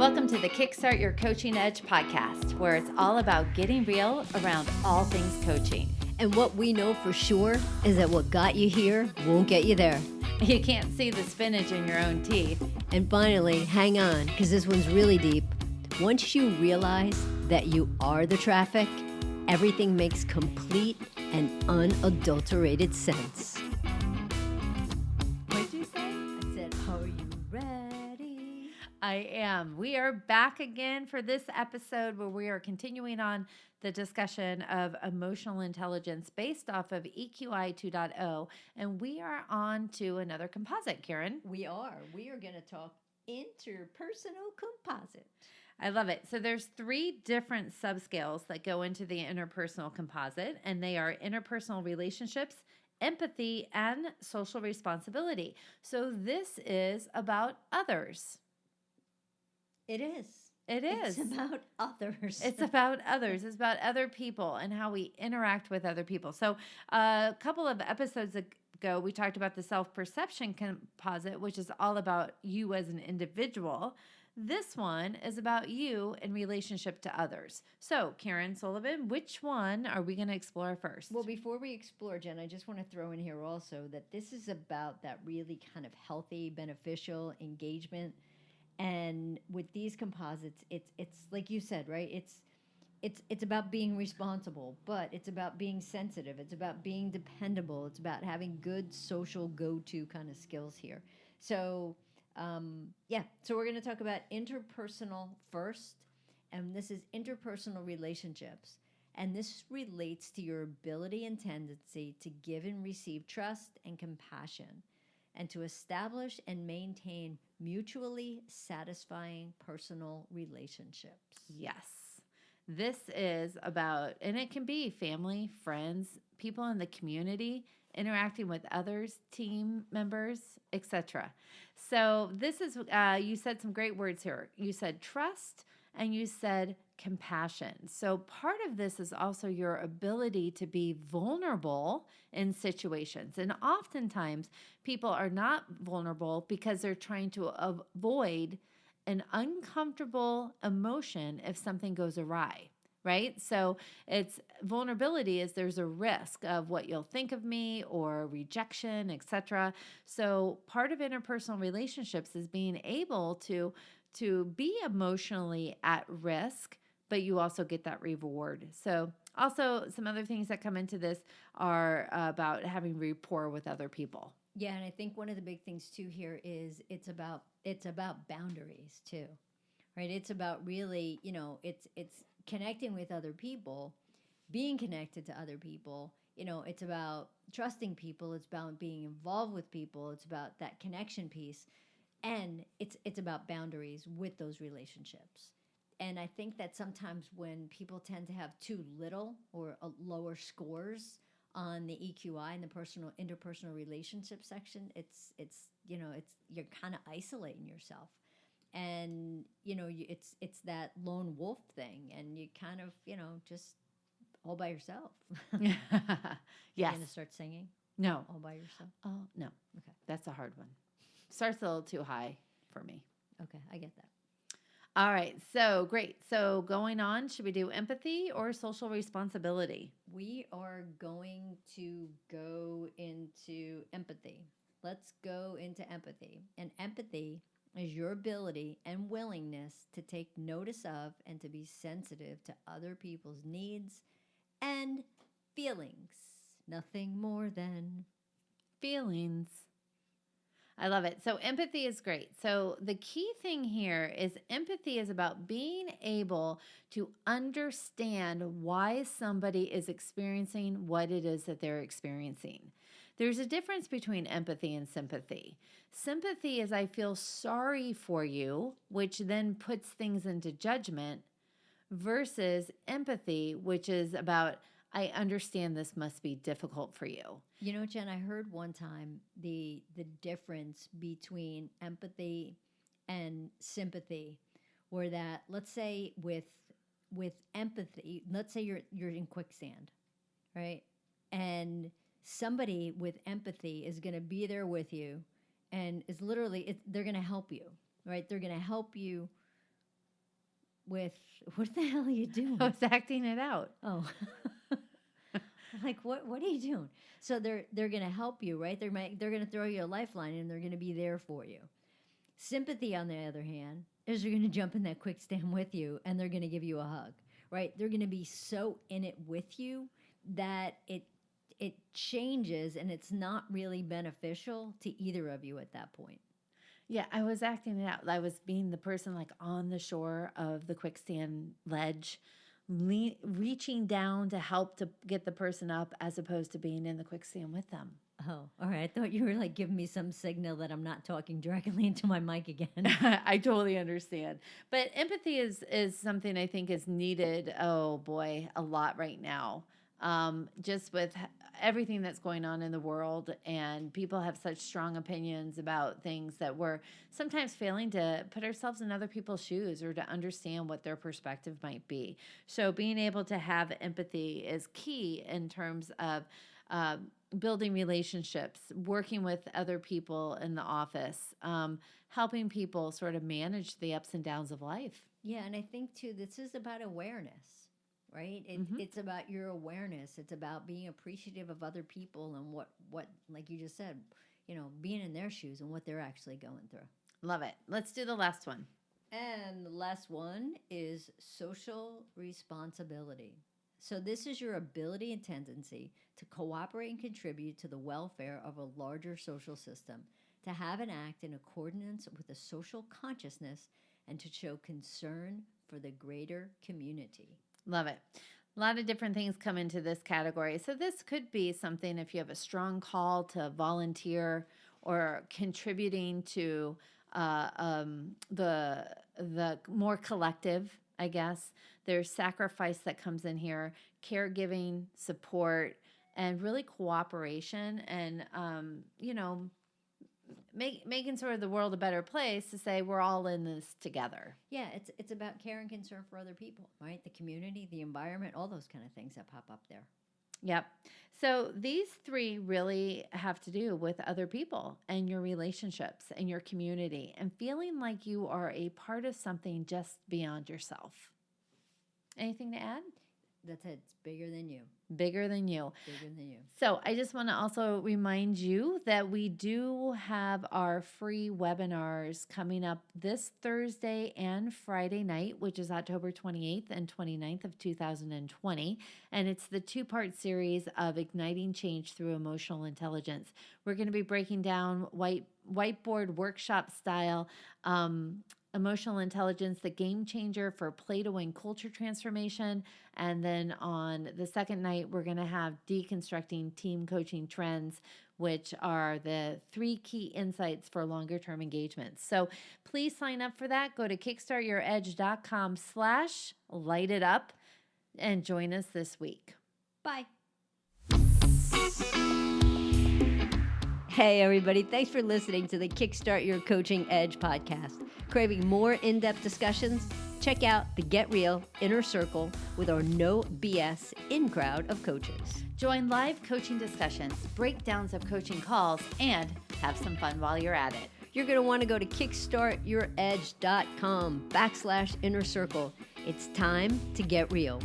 Welcome to the Kickstart Your Coaching Edge podcast, where it's all about getting real around all things coaching. And what we know for sure is that what got you here won't get you there. You can't see the spinach in your own teeth. And finally, hang on, because this one's really deep. Once you realize that you are the traffic, everything makes complete and unadulterated sense. What'd you say? I said, are you ready? I am. We are back again for this episode where we are continuing on the discussion of emotional intelligence based off of EQI 2.0. And we are on to another composite, Karen. We are. We are going to talk interpersonal composite. I love it. So there's 3 different subscales that go into the interpersonal composite, and they are interpersonal relationships, empathy, and social responsibility. So this is about others. It is. It's about others. It's about others. It's about other people and how we interact with other people. So a couple of episodes ago, we talked about the self-perception composite, which is all about you as an individual. This one is about you in relationship to others. So, Karen Sullivan, which one are we going to explore first? Well, before we explore, Jen, I just want to throw in here also that this is about that really kind of healthy, beneficial engagement. And with these composites, it's like you said, right? It's about being responsible, but it's about being sensitive. It's about being dependable. It's about having good social go-to kind of skills here. So, so we're going to talk about interpersonal first, and this is interpersonal relationships. And this relates to your ability and tendency to give and receive trust and compassion, and to establish and maintain mutually satisfying personal relationships. Yes. This is about, and it can be family, friends, people in the community, interacting with others, team members, etc. So this is, you said some great words here. You said trust and you said compassion. So part of this is also your ability to be vulnerable in situations. And oftentimes people are not vulnerable because they're trying to avoid an uncomfortable emotion if something goes awry. Right? So it's vulnerability is there's a risk of what you'll think of me or rejection, etc. So part of interpersonal relationships is being able to be emotionally at risk, but you also get that reward. So also some other things that come into this are about having rapport with other people. Yeah, and I think one of the big things too here is it's about boundaries too. Right? It's about really, it's connecting with other people, being connected to other people. It's about trusting people. It's about being involved with people. It's about that connection piece. And it's about boundaries with those relationships. And I think that sometimes when people tend to have too little or lower scores on the EQI and the interpersonal relationship section, it's you're kind of isolating yourself. And it's that lone wolf thing, and you kind of just all by yourself. Yes. You're gonna start singing? No. All by yourself? Oh, no. Okay. That's a hard one. Starts a little too high for me. Okay, I get that. All right. So great. So going on, should we do empathy or social responsibility? We are going to go into empathy. Let's go into empathy. And empathy is your ability and willingness to take notice of and to be sensitive to other people's needs and feelings. Nothing more than Feelings. I love it. So empathy is great. So the key thing here is empathy is about being able to understand why somebody is experiencing what it is that they're experiencing. There's a difference between empathy and sympathy. Sympathy is I feel sorry for you, which then puts things into judgment, versus empathy, which is about I understand this must be difficult for you. Jen, I heard one time the difference between empathy and sympathy, or that let's say with empathy, let's say you're in quicksand, right? And somebody with empathy is going to be there with you and is literally they're going to help you, right? They're going to help you with what the hell are you doing? I was acting it out. Oh. Like what are you doing? So they're going to help you, right? They're going to throw you a lifeline and they're going to be there for you. Sympathy, on the other hand, is they're going to jump in that quick stand with you and they're going to give you a hug, right? They're going to be so in it with you that it changes and it's not really beneficial to either of you at that point. Yeah, I was acting it out. I was being the person like on the shore of the quicksand ledge, reaching down to help to get the person up as opposed to being in the quicksand with them. Oh, all right. I thought you were like giving me some signal that I'm not talking directly into my mic again. I totally understand. But empathy is something I think is needed, oh boy, a lot right now. Just with everything that's going on in the world, and people have such strong opinions about things that we're sometimes failing to put ourselves in other people's shoes or to understand what their perspective might be. So being able to have empathy is key in terms of building relationships, working with other people in the office, helping people sort of manage the ups and downs of life. Yeah, and I think too, this is about awareness, right? It's about your awareness. It's about being appreciative of other people and what, like you just said, being in their shoes and what they're actually going through. Love it. Let's do the last one. And the last one is social responsibility. So this is your ability and tendency to cooperate and contribute to the welfare of a larger social system, to have and act in accordance with a social consciousness, and to show concern for the greater community. Love it. A lot of different things come into this category. So this could be something if you have a strong call to volunteer or contributing to the more collective, I guess. There's sacrifice that comes in here, caregiving, support, and really cooperation, and making sort of the world a better place to say we're all in this together. Yeah, it's about care and concern for other people, right? The community, the environment, all those kind of things that pop up there. Yep. So these three really have to do with other people and your relationships and your community and feeling like you are a part of something just beyond yourself. Anything to add? That's it. It's bigger than you. Bigger than you. Bigger than you. So I just want to also remind you that we do have our free webinars coming up this Thursday and Friday night, which is October 28th and 29th of 2020. And it's the two-part series of Igniting Change Through Emotional Intelligence. We're going to be breaking down whiteboard workshop style emotional intelligence, the game changer for play to win culture transformation. And then on the second night, we're going to have deconstructing team coaching trends, which are the 3 key insights for longer term engagements. So please sign up for that. Go to kickstartyouredge.com/lightitup and join us this week. Bye. Hey, everybody. Thanks for listening to the Kickstart Your Coaching Edge podcast. Craving more in-depth discussions? Check out the Get Real Inner Circle with our no BS in-crowd of coaches. Join live coaching discussions, breakdowns of coaching calls, and have some fun while you're at it. You're going to want to go to kickstartyouredge.com/inner circle. It's time to get real.